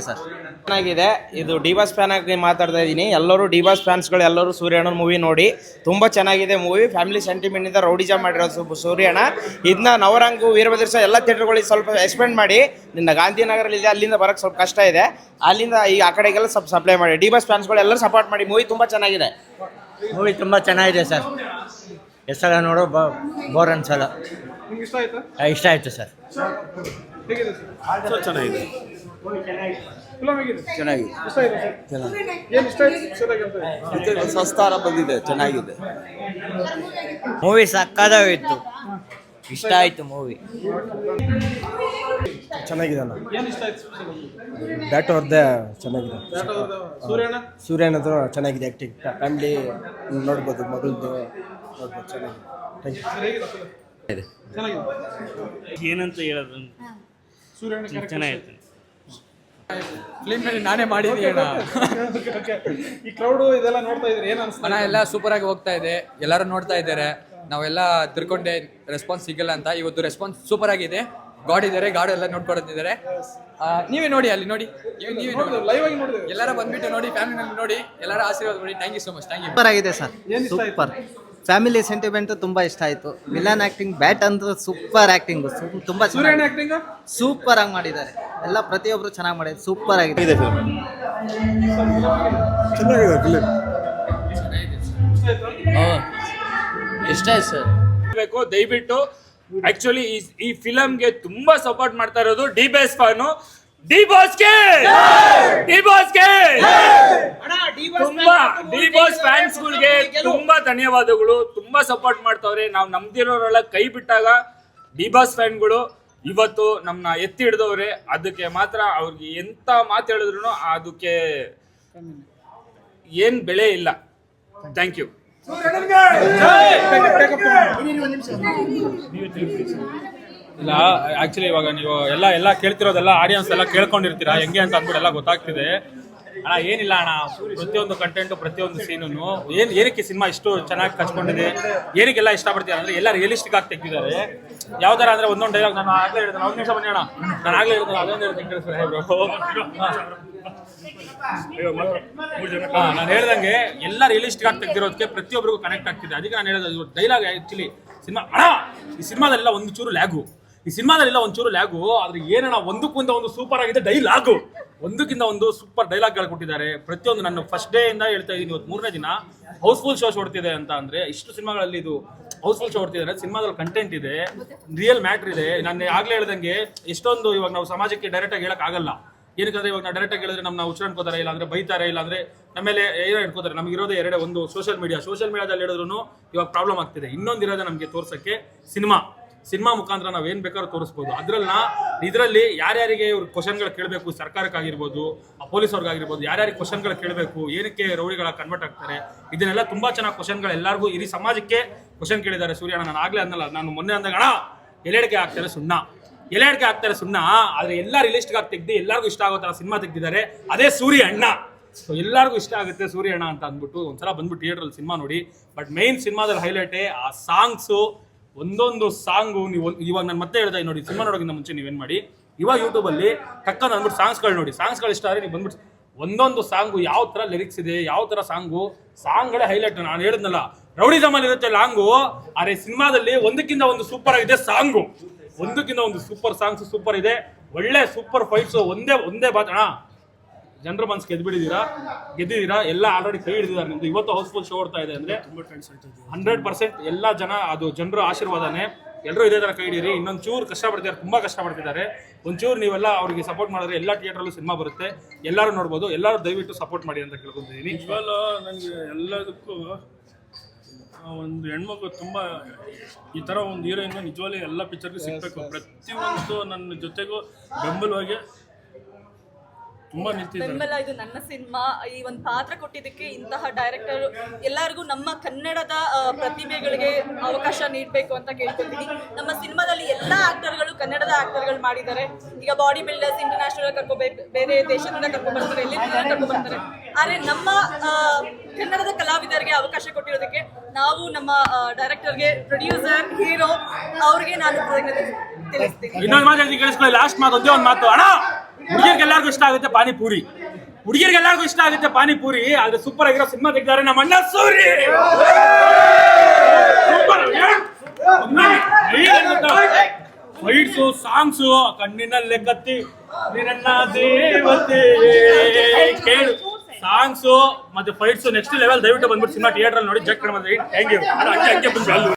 Sir ಚೆನ್ನಾಗಿದೆ. ಇದು D boss fan ಆಗಿ ಮಾತಾಡ್ತಾ ಇದ್ದೀನಿ. ಎಲ್ಲರೂ ಡಿ ಬಾಸ್ ಫ್ಯಾನ್ಸ್ಗಳು ಎಲ್ಲರೂ ಸೂರ್ಯಣ್ಣ ಮೂವಿ ನೋಡಿ. ತುಂಬ ಚೆನ್ನಾಗಿದೆ ಮೂವಿ. ಫ್ಯಾಮಿಲಿ ಸೆಂಟಿಮೆಂಟ್ ಇಂದ ರೌಡಿಜಮ್ ಮಾಡಿರೋ ಸೂರ್ಯಣ್ಣ. ಇದನ್ನ ನವರಂಗು ವೀರಭದ್ರ ಎಲ್ಲ ಥಿಯೇಟರ್ಗಳಿಗೆ ಸ್ವಲ್ಪ ಎಕ್ಸ್ಪೆಂಡ್ ಮಾಡಿ. ನಿನ್ನ ಗಾಂಧಿನಗರಲ್ಲಿದೆ, ಅಲ್ಲಿಂದ ಬರೋಕ್ಕೆ ಸ್ವಲ್ಪ ಕಷ್ಟ ಇದೆ. ಅಲ್ಲಿಂದ ಈ ಆ ಕಡೆಗೆಲ್ಲ ಸ್ವಲ್ಪ ಸಪ್ಲೈ ಮಾಡಿ. ಡಿ ಬಾಸ್ ಫ್ಯಾನ್ಸ್ಗಳು ಎಲ್ಲರೂ ಸಪೋರ್ಟ್ ಮಾಡಿ. ಮೂವಿ ತುಂಬ ಚೆನ್ನಾಗಿದೆ. ಮೂವಿ ತುಂಬ ಚೆನ್ನಾಗಿದೆ ಸರ್. ಎಷ್ಟರ ನೋಡೋ ಬೋರ್ ಅನ್ಸಲ್ಲ. ಇಷ್ಟ ಆಯ್ತು ಸರ್. ಚೆನ್ನಾಗಿದೆ. ಸಸ್ತಾರ ಬಂದಿದೆ, ಚೆನ್ನಾಗಿದೆ. ಮೂವಿ ಸಕ್ಕದಾಗಿತ್ತು, ಇಷ್ಟ ಆಯ್ತು ಮೂವಿ. ಚೆನ್ನಾಗಿದೆ ಅಣ್ಣ. ಬ್ಯಾಟ್ ಅವ್ರದ್ದೇ ಚೆನ್ನಾಗಿದೆ. ಸೂರ್ಯನದು ಚೆನ್ನಾಗಿದೆ ಆ್ಯಕ್ಟಿಂಗ್. ಫ್ಯಾಮಿಲಿ ನೋಡ್ಬೋದು, ಮಗಳದ್ದು ನೋಡ್ಬೋದು. ಚೆನ್ನಾಗಿದೆ. ಏನಂತ ಹೇಳೋದು, ಚೆನ್ನಾಗಿತ್ತು. ಫಿಲ್ಮ್ ನಾನೇ ಮಾಡಿದ್ದೀನಿ ಅಣ್ಣ. ಈ ಕ್ರೌಡ್ ಇದೆಲ್ಲ ನೋಡ್ತಾ ಇದ್ರೆ ಏನು ಅನ್ಸುತ್ತೆ ಅಣ್ಣ? ಎಲ್ಲ ಸೂಪರ್ ಆಗಿ ಹೋಗ್ತಾ ಇದೆ, ಎಲ್ಲರೂ ನೋಡ್ತಾ ಇದ್ದಾರೆ. ನಾವೆಲ್ಲ ತಿರ್ಕೊಂಡೆ ರೆಸ್ಪಾನ್ಸ್ ಸಿಗಲ್ಲ ಅಂತ, ಇವತ್ತು ರೆಸ್ಪಾನ್ಸ್ ಸೂಪರ್ ಆಗಿದೆ. ಗಾಡ್ ಇದ್ದಾರೆ, ಗಾಡ್ ಎಲ್ಲ ನೋಡ್ಕೊಳ್ತಿದ್ದಾರೆ. ನೀವೇ ನೋಡಿ, ಅಲ್ಲಿ ನೋಡಿ, ನೀವೇ ನೋಡಿ, ಲೈವ್ ಆಗಿ ನೋಡಿದ್ರೆ ಎಲ್ಲರೂ ಬಂದ್ಬಿಟ್ಟು ನೋಡಿ, ಫ್ಯಾಮಿಲಿನಲ್ಲಿ ನೋಡಿ, ಎಲ್ಲರ ಆಶೀರ್ವಾದ ಮಾಡಿ. Thank you so much. Thank you. Super ಆಗಿದೆ ಸರ್, ಸೂಪರ್. ಫ್ಯಾಮಿಲಿ ಸೆಂಟಿಮೆಂಟ್ ತುಂಬ ಇಷ್ಟ ಆಯಿತು. ವಿಲನ್ ಆ್ಯಕ್ಟಿಂಗ್, ಬ್ಯಾಟ್ ಅಂತೂ ಸೂಪರ್ ಆ್ಯಕ್ಟಿಂಗು, ತುಂಬ ಸೂಪರ್ ಆಗಿ ಮಾಡಿದ್ದಾರೆ. ಎಲ್ಲ ಪ್ರತಿಯೊಬ್ಬರು ಚೆನ್ನಾಗಿ ಮಾಡಿದ್ದಾರೆ, ಸೂಪರ್ ಆಗಿದೆ. ಇಷ್ಟ ಆಯ್ತು ಸರ್. ದಯವಿಟ್ಟು ಆಕ್ಚುಲಿ ಈ ಫಿಲಮ್ಗೆ ತುಂಬಾ ಸಪೋರ್ಟ್ ಮಾಡ್ತಾ ಇರೋದು ಡಿ ಬಾಸ್ ಫ್ಯಾನು. ಡಿ ಬಾಸ್ಗೆ ತುಂಬಾ, ಡಿ ಬಾಸ್ ಫ್ಯಾನ್ಸ್ಗಳಿಗೆ ತುಂಬಾ ಧನ್ಯವಾದಗಳು. ತುಂಬಾ ಸಪೋರ್ಟ್ ಮಾಡ್ತಾವ್ರೆ. ನಾವು ನಮ್ದಿರೋರೆಲ್ಲ ಕೈ ಬಿಟ್ಟಾಗ ಡಿ ಬಾಸ್ ಫ್ಯಾನ್ಗಳು ಇವತ್ತು ನಮ್ಮನ್ನ ಎತ್ತಿ ಹಿಡಿದವ್ರೆ. ಅದಕ್ಕೆ ಮಾತ್ರ ಅವ್ರಿಗೆ ಎಂತ ಮಾತು ಹೇಳಿದ್ರು ಅದಕ್ಕೆ ಏನ್ ಬೆಲೆ ಇಲ್ಲ. Thank you. ಇಲ್ಲ, ಆಕ್ಚುಲಿ ಇವಾಗ ನೀವು ಎಲ್ಲ ಕೇಳ್ತಿರೋದೆಲ್ಲ ಆಡಿಯನ್ಸ್ ಎಲ್ಲ ಕೇಳ್ಕೊಂಡಿರ್ತೀರಾ ಹೆಂಗೆ ಅಂತ ಅಂದ್ಬಿಟ್ಟು ಎಲ್ಲ ಗೊತ್ತಾಗ್ತಿದೆ ಅಣ್ಣ. ಏನಿಲ್ಲ ಅಣ್ಣ, ಪ್ರತಿಯೊಂದು ಕಂಟೆಂಟು, ಪ್ರತಿಯೊಂದು ಸೀನು ಏನಕ್ಕೆ ಸಿನಿಮಾ ಇಷ್ಟು ಚೆನ್ನಾಗಿ ಕಚ್ಕೊಂಡಿದೆ, ಏನಕ್ಕೆಲ್ಲ ಇಷ್ಟಪಡ್ತೀರ ಅಂದ್ರೆ ಎಲ್ಲ ರಿಯಲಿಸ್ಟಿಕ್ ಆಗಿ ತೆಗ್ದಿದ್ದಾರೆ. ಯಾವ ಥರ ಅಂದ್ರೆ ಒಂದೊಂದು ಡೈಲಾಗ್ ನಾನು ಆಗ್ಲೇ ಹೇಳಿದೆ. ಒಂದು ನಿಮಿಷ ಬನ್ನಿ ಅಣ್ಣ, ನಾನು ಆಗ್ಲೇ ಹೇಳಿದೆ ಅದೊಂದು ನಾನು ಹೇಳ್ದಂಗೆ ಎಲ್ಲ ರಿಯಲಿಸ್ಟಿಕ್ ಆಗಿ ತೆಗ್ದಿರೋದಕ್ಕೆ ಪ್ರತಿಯೊಬ್ಬರಿಗೂ ಕನೆಕ್ಟ್ ಆಗ್ತಿದೆ. ಅದಕ್ಕೆ ನಾನು ಹೇಳೋದು ಡೈಲಾಗ್ ಆಕ್ಚುಲಿ ಸಿನಿಮಾ ಅಣ್ಣ, ಈ ಸಿನಿಮಾದಲ್ಲೆಲ್ಲ ಒಂಚೂರು ಲ್ಯಾಗು, ಆದ್ರೆ ಏನಣ್ಣ ಒಂದಕ್ಕಿಂತ ಒಂದು ಸೂಪರ್ ಆಗಿದೆ ಡೈಲಾಗು. ಒಂದಕ್ಕಿಂತ ಒಂದು ಸೂಪರ್ ಡೈಲಾಗ್ಗಳು ಕೊಟ್ಟಿದ್ದಾರೆ. ಪ್ರತಿಯೊಂದು ನಾನು ಫಸ್ಟ್ ಡೇ ಇಂದ ಹೇಳ್ತಾ ಇದ್ದೀನಿ, ಇವತ್ತು 3ನೇ ದಿನ ಹೌಸ್ಫುಲ್ ಶೋ ಓಡ್ತಿದೆ ಅಂತ ಅಂದ್ರೆ, ಇಷ್ಟು ಸಿನಿಮಾಗಳಲ್ಲಿ ಇದು ಹೌಸ್ಫುಲ್ ಶೋ ಓಡ್ತಿದ್ದಾರೆ. ಸಿನಿಮಾದಲ್ಲಿ ಕಂಟೆಂಟ್ ಇದೆ, ರಿಯಲ್ ಮ್ಯಾಟ್ರ್ ಇದೆ. ನಾನು ಆಗ್ಲೇ ಹೇಳ್ದಂಗೆ ಎಷ್ಟೊಂದು ಇವಾಗ ನಾವು ಸಮಾಜಕ್ಕೆ ಡೈರೆಕ್ಟ್ ಆಗಿ ಹೇಳಕ್ ಆಗಲ್ಲ. ಏನಕ್ಕಂದ್ರೆ ಇವಾಗ ನಾವು ಡೈರೆಕ್ಟ್ ಆಗಿ ಹೇಳಿದ್ರೆ ನಮ್ಮ ಹುಚ್ಚ ಅನ್ಕೋತಾರೆ, ಇಲ್ಲ ಅಂದ್ರೆ ಬೈತಾರೆ, ಇಲ್ಲ ಅಂದ್ರೆ ನಮ್ಮೇಲೆ ಏನೋ ಇಟ್ಕೋತಾರೆ. ನಮ್ಗೆ ಇರೋದೇ ಎರಡೇ, ಒಂದು ಸೋಷಿಯಲ್ ಮೀಡಿಯಾದಲ್ಲಿ ಹೇಳಿದ್ರು ಇವಾಗ ಪ್ರಾಬ್ಲಮ್ ಆಗ್ತಿದೆ. ಇನ್ನೊಂದಿರೋದೇ ನಮಗೆ ತೋರ್ಸಕ್ಕೆ ಸಿನಿಮಾ ಮುಖಾಂತರ ನಾವು ಏನ್ ಬೇಕಾದ್ರೂ ತೋರಿಸ್ಬೋದು. ಇದರಲ್ಲಿ ಯಾರ್ಯಾರಿಗೆ ಇವ್ರು ಕ್ವಶನ್ಗಳು ಕೇಳಬೇಕು, ಸರ್ಕಾರಕ್ಕಾಗಿರ್ಬೋದು, ಪೊಲೀಸ್ ಅವ್ರಿಗಾಗಿರ್ಬೋದು, ಯಾರ್ಯಾರಿಗೆ ಕ್ವಶನ್ಗಳು ಕೇಳಬೇಕು, ಏನಕ್ಕೆ ರೌಡಿಗಳ ಕನ್ವರ್ಟ್ ಆಗ್ತಾರೆ, ಇದನ್ನೆಲ್ಲ ತುಂಬಾ ಚೆನ್ನಾಗಿ ಕ್ವಶನ್ಗಳು ಎಲ್ಲರಿಗೂ ಇಡೀ ಸಮಾಜಕ್ಕೆ ಕ್ವಶನ್ ಕೇಳಿದ್ದಾರೆ ಸೂರ್ಯಣ್ಣ. ನಾನು ಆಗ್ಲೇ ಅನ್ನಲ್ಲ, ನಾನು ಮೊನ್ನೆ ಅಂದಾಗ ಅಣ್ಣ ಎಲೆಡಿಕೆ ಆಗ್ತಾರೆ ಸುಣ್ಣ, ಆದ್ರೆ ಎಲ್ಲ ರಿಯಲಿಸ್ಟಿಕ್ ಆಗಿ ತೆಗ್ದು ಎಲ್ಲರಿಗೂ ಇಷ್ಟ ಆಗೋ ತರ ಸಿನಿಮಾ ತೆಗ್ದಿದ್ದಾರೆ. ಅದೇ ಸೂರ್ಯಣ್ಣ. ಸೊ ಎಲ್ಲರಿಗೂ ಇಷ್ಟ ಆಗುತ್ತೆ ಸೂರ್ಯಣ್ಣ ಅಂತ ಅಂದ್ಬಿಟ್ಟು ಒಂದ್ಸಲ ಬಂದ್ಬಿಟ್ಟು ಥಿಯೇಟ್ರಲ್ಲಿ ಸಿನಿಮಾ ನೋಡಿ. ಬಟ್ ಮೇನ್ ಸಿನಿಮಾದಲ್ಲಿ ಹೈಲೈಟೇ ಆ ಸಾಂಗ್ಸು. ಒಂದೊಂದು ಸಾಂಗು ನೀವು ಇವಾಗ ನಾನು ಮತ್ತೆ ಹೇಳ್ತಾ ನೋಡಿ, ಸಿನಿಮಾ ನೋಡೋಕ್ಕಿಂತ ಮುಂಚೆ ನೀವೇನು ಮಾಡಿ, ಇವಾಗ ಯೂಟ್ಯೂಬಲ್ಲಿ ಟಕ್ಕಂತ ಅಂದ್ಬಿಟ್ಟು ಸಾಂಗ್ಸ್ಗಳು ನೋಡಿ. ಸಾಂಗ್ಸ್ಗಳು ಇಷ್ಟ ಆದರೆ ನೀವು ಬಂದ್ಬಿಟ್ಟು ಒಂದೊಂದು ಸಾಂಗು ಯಾವ ಥರ ಲಿರಿಕ್ಸ್ ಇದೆ, ಯಾವ ಥರ ಸಾಂಗ್ಗಳೇ ಹೈಲೈಟ್. ನಾನು ಹೇಳಿದ್ನಲ್ಲ, ರೌಡಿಸಮಲ್ಲಿ ಇರುತ್ತೆ ಲಾಂಗು, ಆದರೆ ಸಿನಿಮಾದಲ್ಲಿ ಒಂದಕ್ಕಿಂತ ಒಂದು ಸೂಪರ್ ಆಗಿದೆ ಸಾಂಗು. ಒಂದಕ್ಕಿಂತ ಒಂದು ಸೂಪರ್ ಸಾಂಗ್ಸ್ ಸೂಪರ್ ಇದೆ, ಒಳ್ಳೆ ಸೂಪರ್ ಫೈಟ್ಸ್. ಒಂದೇ ಬಾತಣ ಜನರ ಮನ್ಸು ಗೆದ್ದಿದ್ದೀರಾ. ಎಲ್ಲ ಆಲ್ರೆಡಿ ಕೈ ಹಿಡಿದಿದ್ದಾರೆ ನಿಮ್ದು. ಇವತ್ತು ಹೌಸ್ಫುಲ್ ಶೋ ಓಡ್ತಾ ಇದೆ ಅಂದ್ರೆ 100% ಎಲ್ಲ ಜನ, ಅದು ಜನರ ಆಶೀರ್ವಾದನೇ. ಎಲ್ಲರೂ ಇದೇ ಥರ ಕೈ ಹಿಡೀರಿ. ಇನ್ನೊಂದು ಚೂರು ಕಷ್ಟಪಡ್ತಿದ್ದಾರೆ, ತುಂಬ ಕಷ್ಟಪಡ್ತಿದ್ದಾರೆ. ಒಂಚೂರು ನೀವೆಲ್ಲ ಅವ್ರಿಗೆ ಸಪೋರ್ಟ್ ಮಾಡಿದ್ರೆ ಎಲ್ಲ ಥಿಯೇಟ್ರಲ್ಲೂ ಸಿನಿಮಾ ಬರುತ್ತೆ, ಎಲ್ಲರೂ ನೋಡ್ಬೋದು. ಎಲ್ಲರೂ ದಯವಿಟ್ಟು ಸಪೋರ್ಟ್ ಮಾಡಿ ಅಂತ ಕೇಳ್ಕೊತಿದ್ದೀನಿ. ಇವಾಗ ನನಗೆ ಎಲ್ಲದಕ್ಕೂ ಒಂದು ಹೆಣ್ಮಕ್ಳು ತುಂಬ ಈ ಥರ ಒಂದು ಹೀರೋಯಿನ್ ನಿಜವಾಗ್ಲೂ ಎಲ್ಲ ಪಿಕ್ಚರ್ಗೂ ಸಿಗಬೇಕು. ಪ್ರತಿಯೊಂದು ನನ್ನ ಜೊತೆಗೂ ಬೆಂಬಲವಾಗಿ ತುಂಬಾ ಬೆಂಬಲ. ಇದು ನನ್ನ ಸಿನಿಮಾ, ಈ ಒಂದು ಪಾತ್ರ ಕೊಟ್ಟಿದ್ದಕ್ಕೆ ಇಂತಹ ಡೈರೆಕ್ಟರ್ ಎಲ್ಲರಿಗೂ ನಮ್ಮ ಕನ್ನಡದ ಪ್ರತಿಭೆಗಳಿಗೆ ಅವಕಾಶ ನೀಡಬೇಕು ಅಂತ ಕೇಳ್ಕೊತೀನಿ. ನಮ್ಮ ಸಿನಿಮಾದಲ್ಲಿ ಎಲ್ಲ ಆಕ್ಟರ್ಗಳು ಕನ್ನಡದ ಆಕ್ಟರ್ಗಳು ಮಾಡಿದ್ದಾರೆ. ಈಗ ಬಾಡಿ ಬಿಲ್ಡರ್ಸ್ ಇಂಟರ್ನ್ಯಾಷನಲ್ ಕರ್ಕೋಬೇಕು, ಬೇರೆ ದೇಶದಿಂದ ಕರ್ಕೊಂಡ್ಬರ್ತಾರೆ, ಎಲ್ಲಿಂದ ಕರ್ಕೊಂಡ್ಬರ್ತಾರೆ. ಆದರೆ ನಮ್ಮ ಕನ್ನಡದ ಕಲಾವಿದರಿಗೆ ಅವಕಾಶ ಕೊಟ್ಟಿರೋದಕ್ಕೆ ನಾವು ನಮ್ಮ ಡೈರೆಕ್ಟರ್ಗೆ, ಪ್ರೊಡ್ಯೂಸರ್, ಹೀರೋ ಅವ್ರಿಗೆ ನಾನು ಕೃತಜ್ಞತೆ ತಿಳಿಸ್ತೀನಿ. ಇನ್ನೊಂದು ಮಾತು ಕೇಳಿಸ್ಕೊಳ್ಳಿ, ಲಾಸ್ಟ್ ಮಾತು ಒಂದೇ ಒಂದು ಮಾತು ಅಣ್ಣ, ಹುಡುಗಿಯರಿಗೆಲ್ಲರಿಗೂ ಇಷ್ಟ ಆಗುತ್ತೆ ಪಾನಿಪುರಿ. ಹುಡುಗಿಯರಿಗೆಲ್ಲರಿಗೂ ಇಷ್ಟ ಆಗುತ್ತೆ ಪಾನಿಪುರಿ. ಆದ್ರೆ ಸೂಪರ್ ಆಗಿರೋ ಸಿನಿಮಾ ತೆಗ್ದಾರೆ ನಮ್ಮ ಅಣ್ಣ ಸೂರಿ. ಫೈಟ್ಸು, ಸಾಂಗ್ಸು, ಕಣ್ಣಿನಲ್ಲೇ ಕತ್ತಿ ನನ್ನ ದೇವತೆ ಕೇಳು. ಸಾಂಗ್ಸು ಮತ್ತೆ ಫೈಟ್ಸು ನೆಕ್ಸ್ಟ್ ಲೆವೆಲ್. ದಯವಿಟ್ಟು ಬಂದ್ಬಿಟ್ಟು ಸಿನಿಮಾ ಥಿಯೇಟರ್ ನೋಡಿ. ಜಗ್ ಥ್ಯಾಂಕ್ ಯು. ಹಂಗೆ